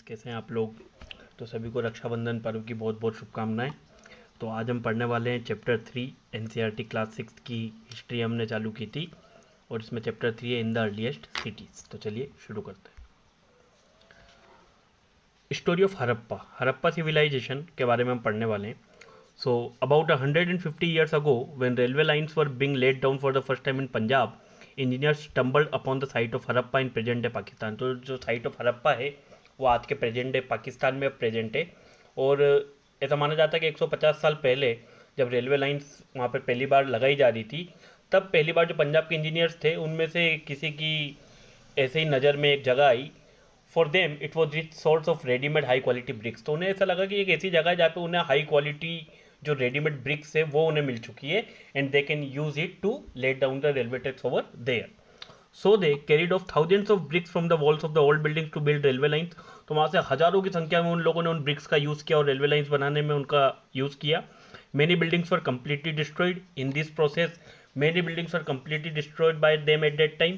कैसे हैं आप लोग। तो सभी को रक्षाबंधन पर्व की बहुत बहुत शुभकामनाएं। तो आज हम पढ़ने वाले हैं चैप्टर 3 एनसीईआरटी क्लास 6 की हिस्ट्री हमने चालू की थी और इसमें चैप्टर 3 है इन द अर्लीस्ट सिटीज़। तो चलिए शुरू करते हैं। स्टोरी ऑफ हरप्पा सिविलाइजेशन के बारे में हम पढ़ने वाले हैं। So about 150 years ago when railway lines were being laid down for the first time in Punjab, engineers stumbled upon the site of Harappa in present day Pakistan. तो जो साइट ऑफ हरप्पा है वो आज के प्रेजेंट डे पाकिस्तान में प्रेजेंट है। और ऐसा माना जाता है कि 150 साल पहले जब रेलवे लाइंस वहाँ पर पहली बार लगाई जा रही थी, तब पहली बार जो पंजाब के इंजीनियर्स थे उनमें से किसी की ऐसे ही नज़र में एक जगह आई। For them it was rich source of readymade high quality bricks. तो उन्हें ऐसा लगा कि एक ऐसी जगह है जहाँ पे उन्हें हाई क्वालिटी जो रेडीमेड ब्रिक्स है वो उन्हें मिल चुकी है and they can use it to let down the railway tracks over there. So they carried off thousands of bricks from the walls of the old buildings to build railway lines. तो वहाँ से हज़ारों की संख्या में उन लोगों ने उन ब्रिक्स का यूज़ किया और रेलवे लाइन्स बनाने में उनका यूज़ किया। Many buildings were completely destroyed in this process. Many buildings were completely destroyed by them at that time.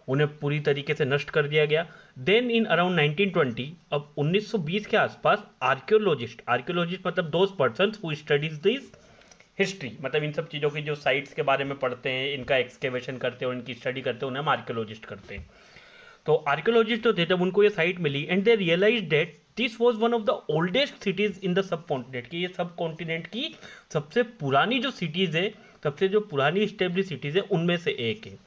उन्हें पूरी तरीके से नष्ट कर दिया गया। देन इन अराउंड 1920, अब 1920 के आसपास आर्कियोलॉजिस्ट मतलब those person who studies this history, मतलब इन सब चीज़ों की जो साइट्स के बारे में पढ़ते हैं, इनका एक्सकेवेशन करते हैं और इनकी स्टडी करते हैं, उन्हें हम आर्कियोलॉजिस्ट करते हैं। तो आर्कियोलॉजिस्ट जो थे जब उनको ये साइट मिली and they realise that this was one of the oldest cities in the subcontinent, कि ये सब कॉन्टिनेंट की सबसे पुरानी जो सिटीज़ है, सबसे जो पुरानी इस्टेब्लिश सिटीज़ है उनमें से एक है।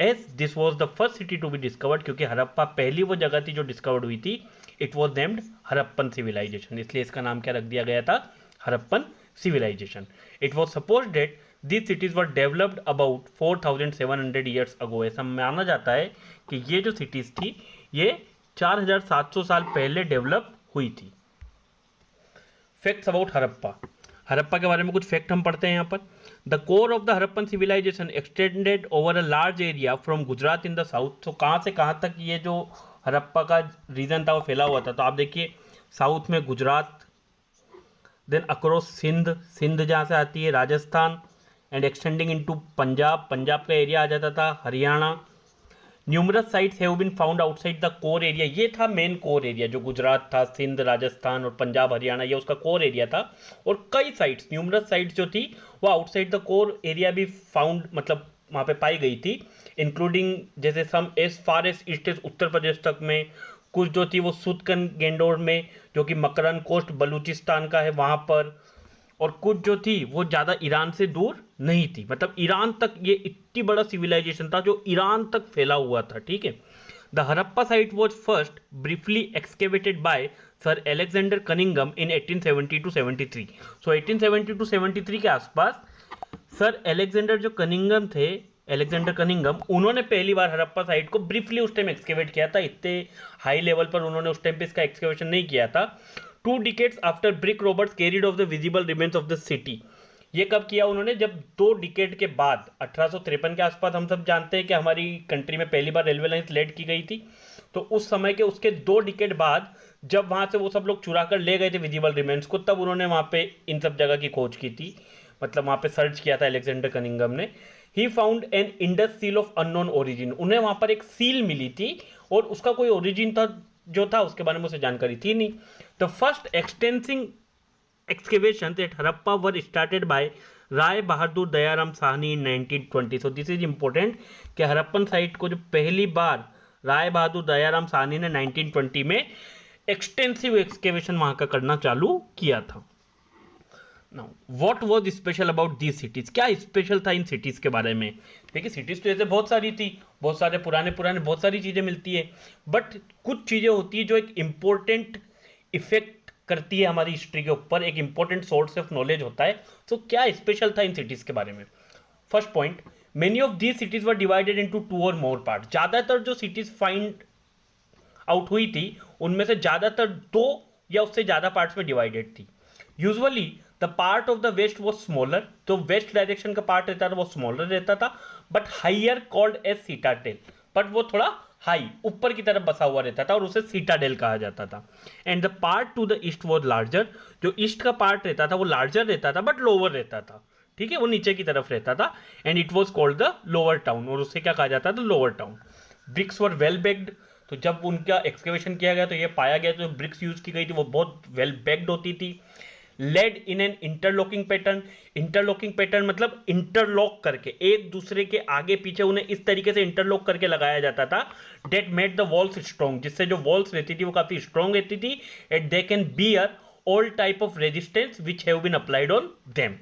As this was the first city to be discovered, क्योंकि हरप्पा पहली वो जगह थी जो डिस्कवर्ड हुई थी। It was named Harappan civilisation, इसलिए इसका नाम क्या रख दिया गया था, Harappan civilisation. It was suppose that this cities were developed about 4700 years ago. ऐसा माना जाता है कि ये जो सिटीज़ थी ये 4700 साल पहले डेवलप हुई थी। फैक्ट्स अबाउट हरप्पा के बारे में कुछ फैक्ट हम पढ़ते हैं यहाँ पर। The core of the Harappan civilisation extended over a large area from Gujarat in the south. तो कहाँ से कहाँ तक ये जो हरप्पा का रीजन था वो फैला हुआ था, तो आप देखिए साउथ में गुजरात, देन अक्रॉस सिंध जहाँ से आती है, Rajasthan, and extending into Punjab का एरिया आ जाता था, Haryana. Numerous sites have been found outside the core area. ये था मेन कोर एरिया, जो गुजरात था, सिंध, राजस्थान और पंजाब, हरियाणा, ये उसका कोर एरिया था। और कई साइट्स, न्यूमरस साइट्स जो थी वो आउटसाइड द कोर एरिया भी फाउंड, मतलब वहाँ पे पाई गई थी, इंक्लूडिंग जैसे some as far as east as Uttar Pradesh तक में। कुछ जो थी वो सुतकन गेंडोर में, जो कि मकरन कोस्ट बलूचिस्तान का है, वहाँ पर। और कुछ जो थी वो ज़्यादा ईरान से दूर नहीं थी, मतलब ईरान तक ये इतनी बड़ा सिविलाइजेशन था जो ईरान तक फैला हुआ था, ठीक है। The Harappa site was first briefly excavated by sir Alexander Cunningham in 1870 to 73। So 1870 to 73 के आसपास सर एलेक्जेंडर जो कनिंगम थे, एलेक्जेंडर कनिंगम, उन्होंने पहली बार हरप्पा साइट को ब्रीफली उस टाइम एक्सकेवेट किया था। इतने हाई लेवल पर उन्होंने उस टाइम पे इसका एक्सकेवेशन नहीं किया था। 2 decades after brick Roberts carried of the visible remains of the city. ये कब किया उन्होंने, जब 2 डिकेड के बाद 1853 के आसपास, हम सब जानते हैं कि हमारी कंट्री में पहली बार रेलवे लाइन्स लेड की गई थी। तो उस समय के उसके 2 डिकेड बाद जब वहाँ से वो सब लोग चुरा कर ले गए थे विजिबल रिमेन्स को, तब उन्होंने वहाँ पे इन सब जगह की खोज की थी, मतलब वहाँ पे सर्च किया था एलेक्जेंडर कनिंगम ने। He found an Indus seal of unknown origin. उन्हें वहाँ पर एक सील मिली थी और उसका कोई ओरिजिन था जो था उसके बारे में उसे जानकारी थी नहीं। The first extensive excavation at Harappa were started by Rai Bahadur Dayaram Sahni in 1920। So this is important कि हरप्पन साइट को जो पहली बार राय बहादुर दयाराम साहनी ने 1920 में एक्सटेंसिव एक्सकेवेशन वहाँ का करना चालू किया था। Now what was special about these cities, क्या स्पेशल था इन सिटीज़ के बारे में। देखिए सिटीज़ तो ऐसे बहुत सारी थी, बहुत सारे पुराने बहुत सारी चीज़ें मिलती है, बट कुछ चीज़ें होती है जो एक इम्पोर्टेंट इफेक्ट करती है हमारी हिस्ट्री के ऊपर, एक इम्पोर्टेंट सोर्स ऑफ नॉलेज होता है। तो क्या स्पेशल था इन सिटीज़ के बारे में। First point, many of these cities were divided into 2 और मोर पार्ट। ज़्यादातर जो सिटीज़ फाइंड आउट हुई थी उनमें से ज़्यादातर 2 या उससे ज़्यादा पार्ट्स में डिवाइडेड थी। Usually the part of the west was smaller, तो वेस्ट डायरेक्शन का पार्ट रहता था वो स्मॉलर रहता था, but higher called as citadel, but वो थोड़ा हाई ऊपर की तरफ बसा हुआ रहता था और उसे सीटाडेल कहा जाता था। And the part two the east was larger, जो ईस्ट का पार्ट रहता था वो लार्जर रहता था बट लोअर रहता था, ठीक है, वो नीचे की तरफ रहता था। And it was called the lower town, और उससे क्या कहा जाता था, lower town. Bricks were well baked, तो जब उनका एक्सकेवेशन किया गया तो ये पाया गया जो ब्रिक्स यूज की गई थी वो बहुत वेल पैक्ड होती थी, laid in an interlocking pattern. Interlocking pattern मतलब इंटरलॉक करके एक दूसरे के आगे पीछे उन्हें इस तरीके से इंटरलॉक करके लगाया जाता था, that made the walls strong, जिससे जो वॉल्स रहती थी वो काफी स्ट्रॉन्ग रहती थी, and they can bear all type of resistance which have been applied on them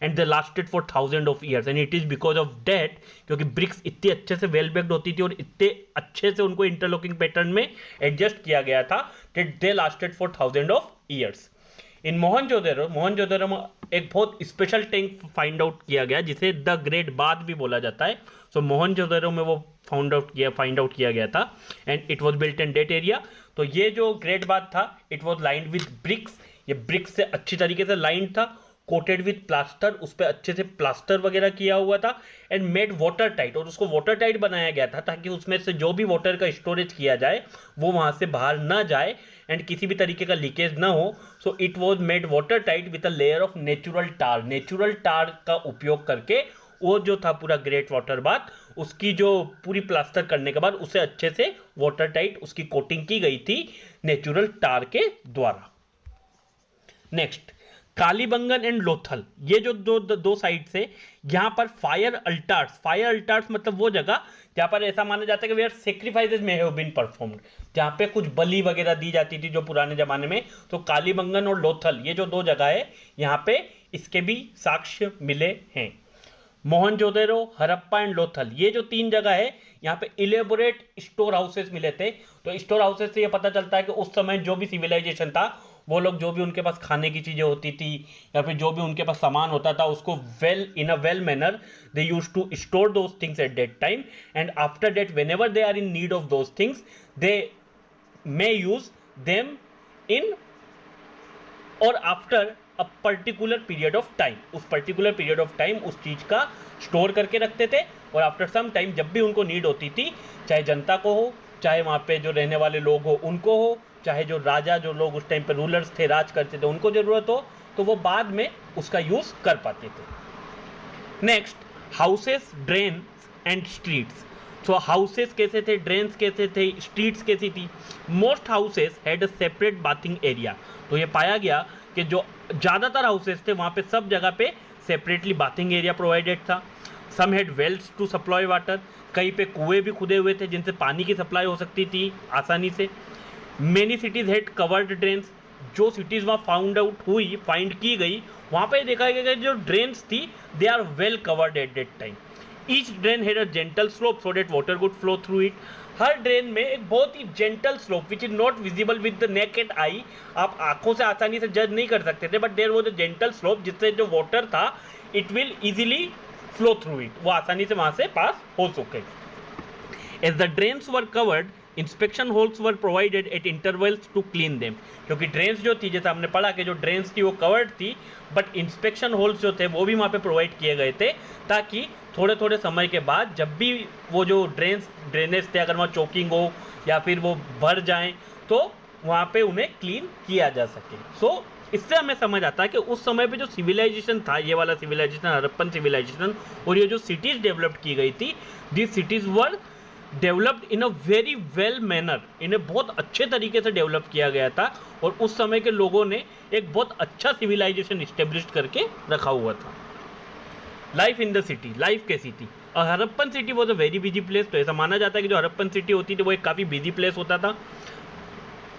and they lasted for thousands of years and it is because of that क्योंकि BRICS इतने अच्छे से वेल बेक्ड होती थी और इतने अच्छे से उनको इंटरलॉकिंग पैटर्न में एडजस्ट किया गया था that they lasted for thousands of years। इन मोहनजोदड़ो में एक बहुत स्पेशल टैंक फाइंड आउट किया गया जिसे द ग्रेट बाथ भी बोला जाता है। सो मोहनजोदड़ो में वो फाइंड आउट किया गया था and it was built in that area. तो ये जो ग्रेट बाथ था it was lined with bricks, ये ब्रिक्स से अच्छी तरीके से लाइंड था, कोटेड विद प्लास्टर, उस पर अच्छे से प्लास्टर वगैरह किया हुआ था एंड मेड वाटर टाइट, और उसको वाटर टाइट बनाया गया था ताकि उसमें से जो भी वाटर का स्टोरेज किया जाए वो वहाँ से बाहर ना जाए एंड किसी भी तरीके का लीकेज ना हो। So it was made watertight with a layer of natural tar. Natural tar का उपयोग करके वो जो था पूरा ग्रेट वाटर बाथ, उसकी जो पूरी प्लास्टर करने के बाद उसे अच्छे से वाटर टाइट उसकी कोटिंग की गई थी नेचुरल टार के द्वारा। नेक्स्ट कालीबंगन एंड लोथल, ये जो दो साइड से यहाँ पर फायर अल्टार्स मतलब वो जगह जहाँ पर ऐसा माना जाता है कि वेयर सेक्रीफाइसेस में हैव बीन परफॉर्म्ड, जहाँ पे कुछ बलि वगैरह दी जाती थी जो पुराने जमाने में। तो कालीबंगन और लोथल ये जो दो जगह है यहाँ पे इसके भी साक्ष्य मिले हैं। मोहनजोदड़ो, हड़प्पा एंड लोथल, ये जो तीन जगह है यहाँ पे इलेबोरेट स्टोर हाउसेस मिले थे। तो स्टोर हाउसेस से ये पता चलता है कि उस समय जो भी सिविलाइजेशन था वो लोग जो भी उनके पास खाने की चीज़ें होती थी या फिर जो भी उनके पास सामान होता था उसको in a well manner they use to store those things at that time and after that whenever they are in need of those things they may use them in or after a particular period of time, उस particular period of time उस चीज़ का store करके रखते थे और after some time जब भी उनको नीड होती थी, चाहे जनता को हो, चाहे वहाँ पे जो रहने वाले लोग हो उनको हो, चाहे जो राजा जो लोग उस टाइम पे रूलर्स थे राज करते थे उनको ज़रूरत हो, तो वो बाद में उसका यूज़ कर पाते थे। Next houses, drain and streets. So houses कैसे थे, ड्रेन्स कैसे थे, स्ट्रीट्स कैसी थी। Most houses had a separate bathing area. तो ये पाया गया कि जो ज़्यादातर हाउसेस थे वहाँ पे सब जगह पे सेपरेटली बाथिंग एरिया प्रोवाइडेड था। Some had wells to supply water, कहीं पे कुएं भी खुदे हुए थे जिनसे पानी की सप्लाई हो सकती थी आसानी से। Many cities had covered drains, जो सिटीज़ वहाँ फाइंड की गई वहाँ पे देखा गया कि जो ड्रेन्स थी they are well covered at that time. Each drain had a gentle slope so that water could flow through it. हर ड्रेन में एक बहुत ही gentle slope which is not visible with the naked eye, आप आंखों से आसानी से जज नहीं कर सकते थे, but there was a gentle slope जिससे जो वाटर था it will easily flow through it, वो आसानी से वहाँ से पास हो सके। As the drains were covered inspection holes were provided at intervals to clean them, क्योंकि ड्रेन्स जो थी जैसे हमने पढ़ा कि जो ड्रेन्स थी वो कवर्ड थी बट इंस्पेक्शन होल्स जो थे वो भी वहाँ पे प्रोवाइड किए गए थे ताकि थोड़े थोड़े समय के बाद जब भी वो जो ड्रेनेज थे अगर वहाँ चोकिंग हो या फिर वो भर जाएं तो वहाँ पे उन्हें क्लीन किया जा सके। सो इससे हमें समझ आता है कि उस समय पे जो सिविलाइजेशन था, ये वाला सिविलाइजेशन हड़प्पन सिविलाइजेशन, और ये जो सिटीज़ डेवलप की गई थी, this cities were developed in a very well manner, इन्हें बहुत अच्छे तरीके से डेवलप किया गया था और उस समय के लोगों ने एक बहुत अच्छा सिविलाइजेशन इस्टेब्लिश करके रखा हुआ था। Life in the city, life कैसी थी? Harappan city was a very busy place. तो ऐसा माना जाता है कि जो हड़प्पन सिटी होती थी वो एक काफ़ी बिजी प्लेस होता था।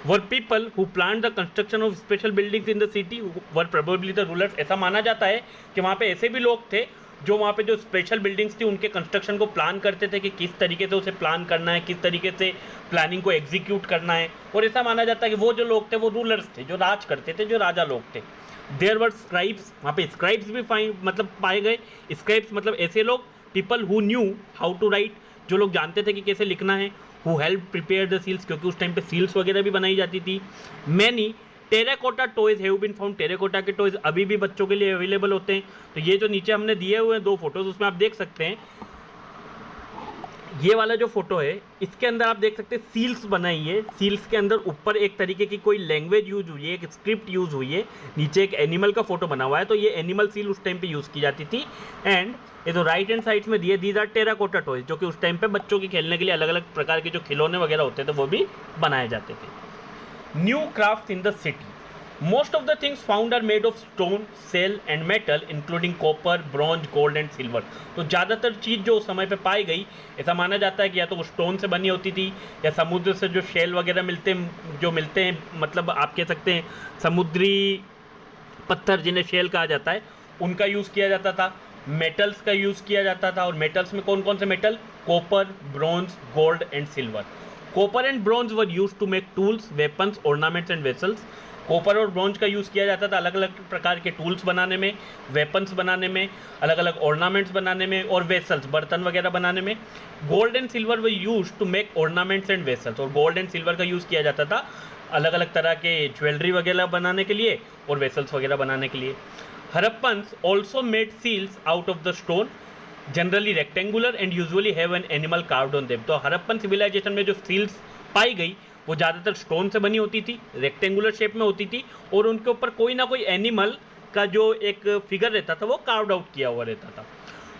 Were people who plan the construction of special buildings in the city were probably the rulers. ऐसा माना जाता है कि वहाँ पे ऐसे भी लोग थे जो वहाँ पे जो स्पेशल बिल्डिंग्स थी उनके कंस्ट्रक्शन को प्लान करते थे कि किस तरीके से उसे प्लान करना है, किस तरीके से प्लानिंग को एग्जीक्यूट करना है। और ऐसा माना जाता है कि वो जो लोग थे वो रूलर्स थे, जो राज करते थे, जो राजा लोग थे। देयर वर स्क्राइब्स, वहाँ पे स्क्राइब्स भी पाए गए। स्क्राइब्स मतलब ऐसे लोग, people who knew how to write, जो लोग जानते थे कि कैसे लिखना है। Who help prepare the seals, क्योंकि उस टाइम पे सील्स वगैरह भी बनाई जाती थी। Many terracotta toys have been found, terracotta के टॉयज अभी भी बच्चों के लिए अवेलेबल होते हैं। तो ये जो नीचे हमने दिए हुए हैं दो फोटोज उसमें आप देख सकते हैं ये वाला जो फोटो है इसके अंदर आप देख सकते हैं सील्स बनाई है। सील्स के अंदर ऊपर एक तरीके की कोई लैंग्वेज यूज हुई है, एक स्क्रिप्ट यूज हुई है, नीचे एक एनिमल का फोटो बना हुआ है। तो ये एनिमल सील उस टाइम पे यूज़ की जाती थी। एंड ये जो राइट हैंड साइड में दिए दीज आर टेराकोटा टॉयज, जो कि उस टाइम पे बच्चों के खेलने के लिए अलग अलग प्रकार के जो खिलौने वगैरह होते थे वो भी बनाए जाते थे। New craft in the city, most of the things found are made of stone, shell and metal including copper, bronze, gold and silver। तो ज़्यादातर चीज़ जो उस समय पे पाई गई ऐसा माना जाता है कि या तो वो स्टोन से बनी होती थी या समुद्र से जो शेल वगैरह मिलते हैं, मतलब आप कह सकते हैं समुद्री पत्थर जिन्हें शेल कहा जाता है उनका यूज़ किया जाता था। मेटल्स का यूज़ किया जाता था। और मेटल्स में कौन कौन से metal? Copper, bronze, gold and silver. Copper and bronze were used to make tools, weapons, ornaments and vessels. Copper और ब्रॉन्ज का यूज़ किया जाता था अलग अलग प्रकार के टूल्स बनाने में, वेपन्स बनाने में, अलग अलग ऑर्नामेंट्स बनाने में और वेसल्स, बर्तन वगैरह बनाने में। Gold and silver were used to make ornaments and vessels. और गोल्ड एंड सिल्वर का यूज़ किया जाता था अलग अलग तरह के ज्वेलरी वगैरह बनाने के लिए और वेसल्स वगैरह बनाने के लिए। Harappans also made seals out of the stone, generally rectangular and usually have an animal carved on them. तो हड़प्पन सिविलाइजेशन में जो सील्स पाई गई वो ज़्यादातर स्टोन से बनी होती थी, रेक्टेंगुलर शेप में होती थी और उनके ऊपर कोई ना कोई एनिमल का जो एक फिगर रहता था वो कार्व्ड आउट किया हुआ रहता था।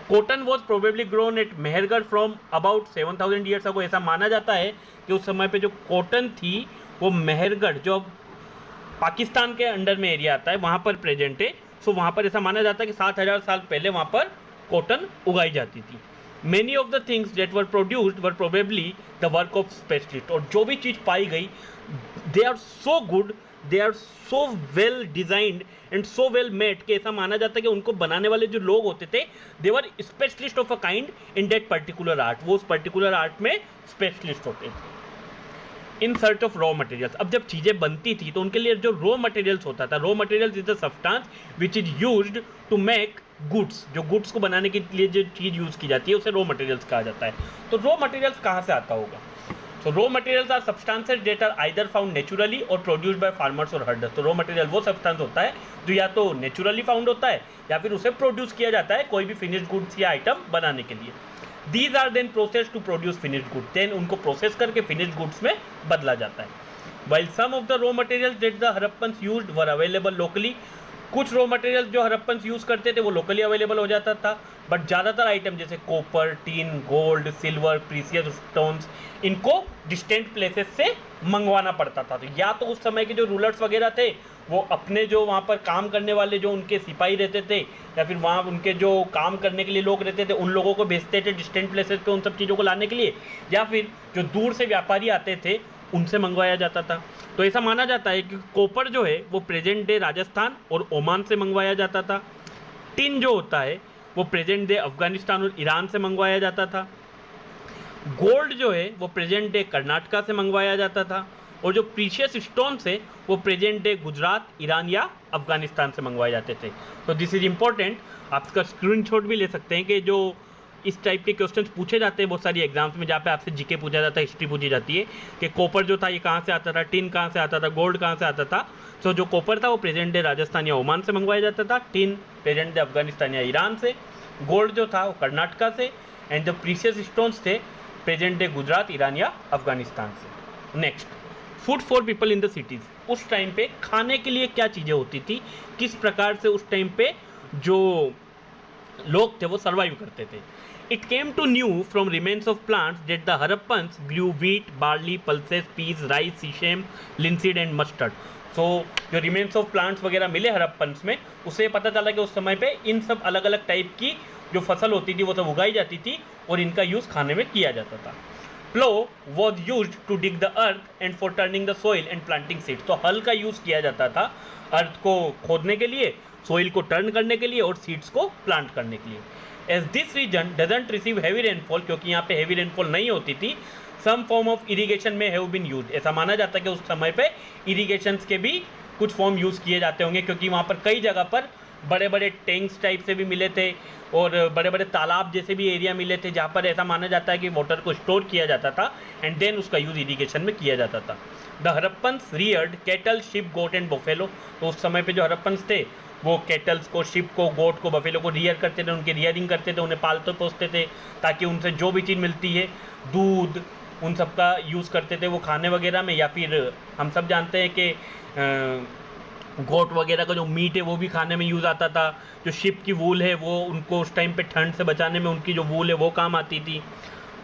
Cotton was probably grown at Mehrgarh from about 7000 years ago. ऐसा माना जाता है कि उस समय पे जो कॉटन थी वो मेहरगढ़, जो पाकिस्तान के अंडर में एरिया आता है, वहाँ पर प्रेजेंट है। सो वहाँ पर ऐसा माना जाता है कि 7000 साल पहले वहाँ पर कॉटन उगाई जाती थी। Many of the things that were produced were probably the work of specialists। और जो भी चीज़ पाई गई they are so good, they are so well designed and so well made कि ऐसा माना जाता है कि उनको बनाने वाले जो लोग होते थे they were specialist of a kind in that particular art। वो उस particular art में specialist होते थे। In search of raw materials, अब जब चीज़ें बनती थी तो उनके लिए जो रॉ मटेरियल्स होता था, raw materials is the substance which is used to make goods. जो गुड्स को बनाने के लिए जो चीज़ यूज़ की जाती है उसे रॉ मटेरियल्स कहा जाता है। तो रॉ मटेरियल्स कहाँ से आता होगा? So raw materials are substances that are either found naturally और प्रोड्यूस्ड बाय फार्मर्स और हर्डर्स। तो रॉ मटेरियल वो सब्सटेंस होता है जो या तो नेचुरली फाउंड होता है या फिर उसे प्रोड्यूस किया जाता है कोई भी फिनिश्ड गुड्स या आइटम बनाने के लिए। These are then processed to produce finished goods। then उनको प्रोसेस करके finished goods में बदला जाता है। While some of the raw materials that the Harappans used were available locally, कुछ रॉ मटेरियल जो हड़प्पन्स यूज़ करते थे वो लोकली अवेलेबल हो जाता था, बट ज़्यादातर आइटम जैसे copper, tin, gold, silver, precious stones, इनको डिस्टेंट प्लेसेस से मंगवाना पड़ता था। तो या तो उस समय के जो रूलर्स वगैरह थे वो अपने जो वहाँ पर काम करने वाले जो उनके सिपाही रहते थे या फिर वहाँ उनके जो काम करने के लिए लोग रहते थे उन लोगों को भेजते थे डिस्टेंट प्लेसेस पे उन सब चीज़ों को लाने के लिए, या फिर जो दूर से व्यापारी आते थे उनसे मंगवाया जाता था। तो ऐसा माना जाता है कि कॉपर जो है वो प्रेजेंट डे राजस्थान और ओमान से मंगवाया जाता था। टिन जो होता है वो प्रेजेंट डे अफगानिस्तान और ईरान से मंगवाया जाता था। गोल्ड जो है वो प्रेजेंट डे कर्नाटका से मंगवाया जाता था। और जो प्रीशियस स्टोन्स है वो प्रेजेंट डे गुजरात, ईरान या अफगानिस्तान से मंगवाए जाते थे। तो दिस इज इम्पॉर्टेंट, आप इसका स्क्रीनशॉट भी ले सकते हैं कि जो इस टाइप के क्वेश्चंस पूछे जाते हैं बहुत सारी एग्जाम्स में, जहाँ पे आपसे जीके पूछा जाता है, हिस्ट्री पूछी जाती है कि कॉपर जो था ये कहाँ से आता था, टिन कहाँ से आता था, गोल्ड कहाँ से आता था। सो जो कॉपर था वो प्रेजेंट डे राजस्थान या ओमान से मंगवाया जाता था, टिन प्रेजेंट डे अफगानिस्तान या ईरान से, गोल्ड जो था वो कर्नाटका से, एंड जो प्रीशियस स्टोन्स थे प्रेजेंट डे गुजरात, ईरान या अफगानिस्तान से। Next, food for people in the cities. उस टाइम पे खाने के लिए क्या चीज़ें होती थी, किस प्रकार से उस टाइम पे जो लोग थे वो सर्वाइव करते थे। It came to know from remains of plants that the Harappans grew wheat, barley, pulses, peas, rice, sesame, linseed and mustard। So जो remains of plants वगैरह मिले हड़प्पन्स में, उससे पता चला कि उस समय पे इन सब अलग अलग टाइप की जो फसल होती थी वो सब उगाई जाती थी और इनका यूज़ खाने में किया जाता था। Plow was used to dig the earth and for turning the soil and planting seeds। तो हल का यूज़ किया जाता था अर्थ को खोदने के लिए, सोइल को टर्न करने के लिए और सीड्स को प्लांट करने के लिए। As this region doesn't receive heavy rainfall, क्योंकि यहाँ पे heavy rainfall नहीं होती थी, some form of irrigation may have been used। ऐसा माना जाता है कि उस समय पे irrigations के भी कुछ फॉर्म यूज़ किए जाते होंगे, क्योंकि वहाँ पर कई जगह पर बड़े बड़े टैंक्स टाइप से भी मिले थे और बड़े बड़े तालाब जैसे भी एरिया मिले थे जहाँ पर ऐसा माना जाता है कि वाटर को स्टोर किया जाता था एंड देन उसका यूज़ इरिगेशन में किया जाता था। The Harappans reared cattle, sheep, goat and buffalo. तो उस समय पे जो हड़प्पन्स थे वो कैटल्स को, शिप को, गोट को, बफेलो को रियर करते थे, उनकी रियरिंग करते थे, उन्हें पालते पोसते थे ताकि उनसे जो भी चीज़ मिलती है, दूध, उन सब का यूज़ करते थे वो खाने वगैरह में, या फिर हम सब जानते हैं कि गोट वगैरह का जो मीट है वो भी खाने में यूज़ आता था। जो शिप की वूल है वो उनको उस टाइम पे ठंड से बचाने में उनकी जो वूल है वो काम आती थी।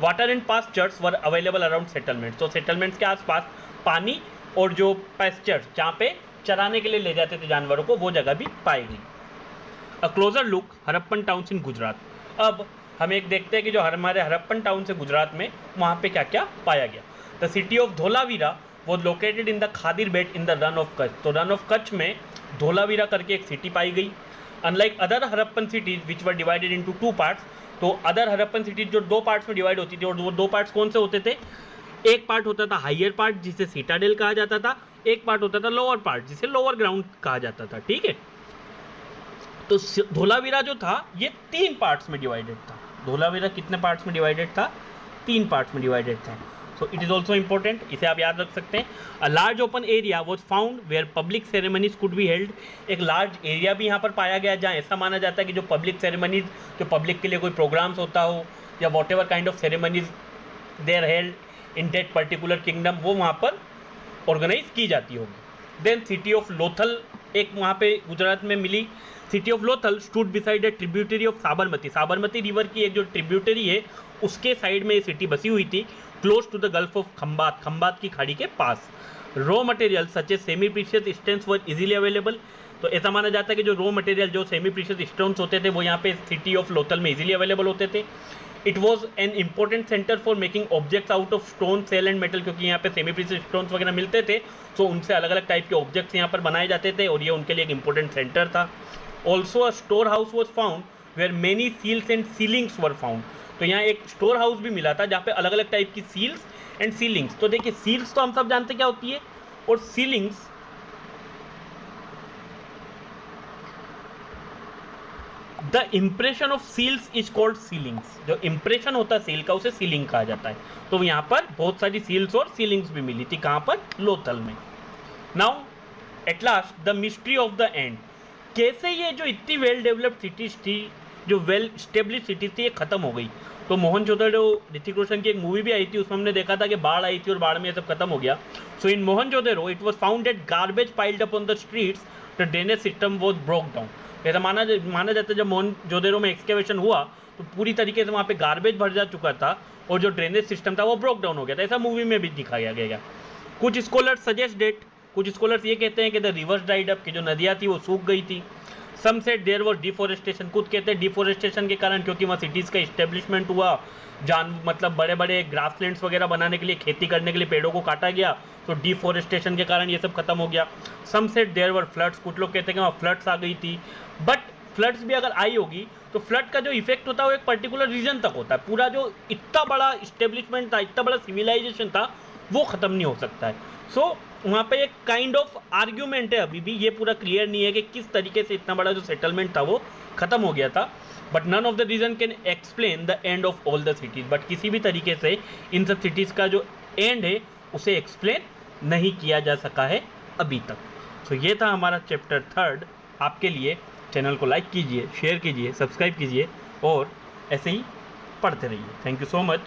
Water and pastures were available around settlements. तो सेटलमेंट्स के आसपास पानी और जो पास्चर्स जहाँ पे चराने के लिए ले जाते थे जानवरों को, वो जगह भी पाई गई। A closer look Harappan towns in Gujarat. अब हम एक देखते हैं कि जो हमारे हड़प्पन टाउन से गुजरात में वहाँ पे क्या क्या पाया गया। The city of Dholavira was located in the Khadir belt in the run of Kutch. तो रन ऑफ कच्छ में धोलावीरा करके एक सिटी पाई गई। Unlike other Harappan cities which were divided into 2 parts. तो अदर हड़प्पन सिटीज जो 2 पार्ट्स में डिवाइड होती थी, और वो 2 पार्ट्स कौन से होते थे? एक पार्ट होता था हाइयर पार्ट जिसे सिटाडेल कहा जाता था, एक पार्ट होता था लोअर पार्ट जिसे लोअर ग्राउंड कहा जाता था। ठीक है, तो धोलावीरा जो था ये 3 पार्ट्स में डिवाइडेड था। धोलावीरा कितने पार्ट्स में डिवाइडेड था? 3 पार्ट्स में डिवाइडेड था। So it is also important, इसे आप याद रख सकते हैं। A large open area was found where public ceremonies could be held. एक लार्ज एरिया भी यहाँ पर पाया गया जहाँ ऐसा माना जाता है कि जो पब्लिक सेरेमनीज, जो पब्लिक के लिए कोई प्रोग्राम्स होता हो या whatever kind of ceremonies they are held in that particular kingdom, वो वहाँ पर ऑर्गेनाइज की जाती होगी। देन सिटी ऑफ लोथल एक वहाँ पे गुजरात में मिली। City of Lothal stood beside a tributary of Sabarmati. Sabarmati river की एक जो ट्रिब्यूटरी है उसके साइड में ये सिटी बसी हुई थी, close to the gulf of Khambhat, Khambhat की खाड़ी के पास। Raw material such as semi precious stones were easily available. तो ऐसा माना जाता है कि जो रॉ मटेरियल, जो सेमी प्रीशियस स्टोन्स होते थे वो यहाँ पे सिटी ऑफ लोथल में इजीली अवेलेबल होते थे। It was an important centre for making objects out of stone, shell and metal, क्योंकि यहाँ पे सेमी प्रीशियस स्टोन्स वगैरह मिलते थे, तो उनसे अलग अलग टाइप के ऑब्जेक्ट्स यहाँ पर बनाए जाते थे और ये उनके लिए एक इंपॉर्टेंट सेंटर था। Also a store house was found where many seals and sealings were found. तो यहाँ एक स्टोर हाउस भी मिला था जहाँ पे अलग अलग टाइप की सील्स एंड सीलिंग्स। तो देखिए सील्स तो हम सब जानते क्या होती है, और sealings the impression of seals is called sealings. जो इम्प्रेशन होता है सील का उसे सीलिंग कहा जाता है। तो यहाँ पर बहुत सारी सील्स और सीलिंग्स भी मिली थी। कहाँ पर? लोथल में। Now at last the mystery of the end. कैसे ये जो इतनी वेल डेवलप्ड सिटीज थी, जो वेल स्टेब्लिश सिटीज थी, ये खत्म हो गई। तो मोहनजोदड़ो, ऋतिक रोशन की एक मूवी भी आई थी, उसमें हमने देखा था कि बाढ़ आई थी और बाढ़ में ये सब खत्म हो गया। So in Mohenjodaro it was found that garbage piled up on the streets, the drainage system was broke down. ऐसा माना जाता है जब मोहनजोदड़ो में एक्सकेवेशन हुआ तो पूरी तरीके से वहाँ पे गार्बेज भर जा चुका था और जो ड्रेनेज सिस्टम था वो ब्रोक डाउन हो गया था। ऐसा मूवी में भी दिखाया गया। कुछ स्कॉलर्स सजेस्ट डेट, कुछ स्कॉलर्स ये कहते हैं कि द रिवर्स ड्राइड अप, की जो नदियाँ थी वो सूख गई थी। सम सेड देयर वॉज डिफॉरेस्टेशन, कुछ कहते हैं डिफॉरेस्टेशन के कारण, क्योंकि वहाँ सिटीज़ का इस्टेब्लिशमेंट हुआ, मतलब बड़े बड़े ग्रासलैंड्स वगैरह बनाने के लिए, खेती करने के लिए पेड़ों को काटा गया, तो डिफॉरेस्टेशन के कारण ये सब खत्म हो गया। सम सेड देयर वर फ्लड्स, कुछ लोग कहते हैं कि वहाँ फ्लड्स आ गई थी। बट फ्लड्स भी अगर आई होगी तो फ्लड का जो इफेक्ट होता है वो एक पर्टिकुलर रीजन तक होता है। पूरा जो इतना बड़ा इस्टेब्लिशमेंट था, इतना बड़ा सिविलाइजेशन था, वो ख़त्म नहीं हो सकता है। सो वहाँ पे एक काइंड ऑफ आर्ग्यूमेंट है, अभी भी ये पूरा क्लियर नहीं है कि किस तरीके से इतना बड़ा जो सेटलमेंट था वो ख़त्म हो गया था। But none of the reason can explain the end of all the cities. But किसी भी तरीके से इन सब सिटीज़ का जो एंड है उसे एक्सप्लेन नहीं किया जा सका है अभी तक। सो ये था हमारा चैप्टर 3 आपके लिए। चैनल को लाइक कीजिए, शेयर कीजिए, सब्सक्राइब कीजिए और ऐसे ही पढ़ते रहिए। Thank you so much.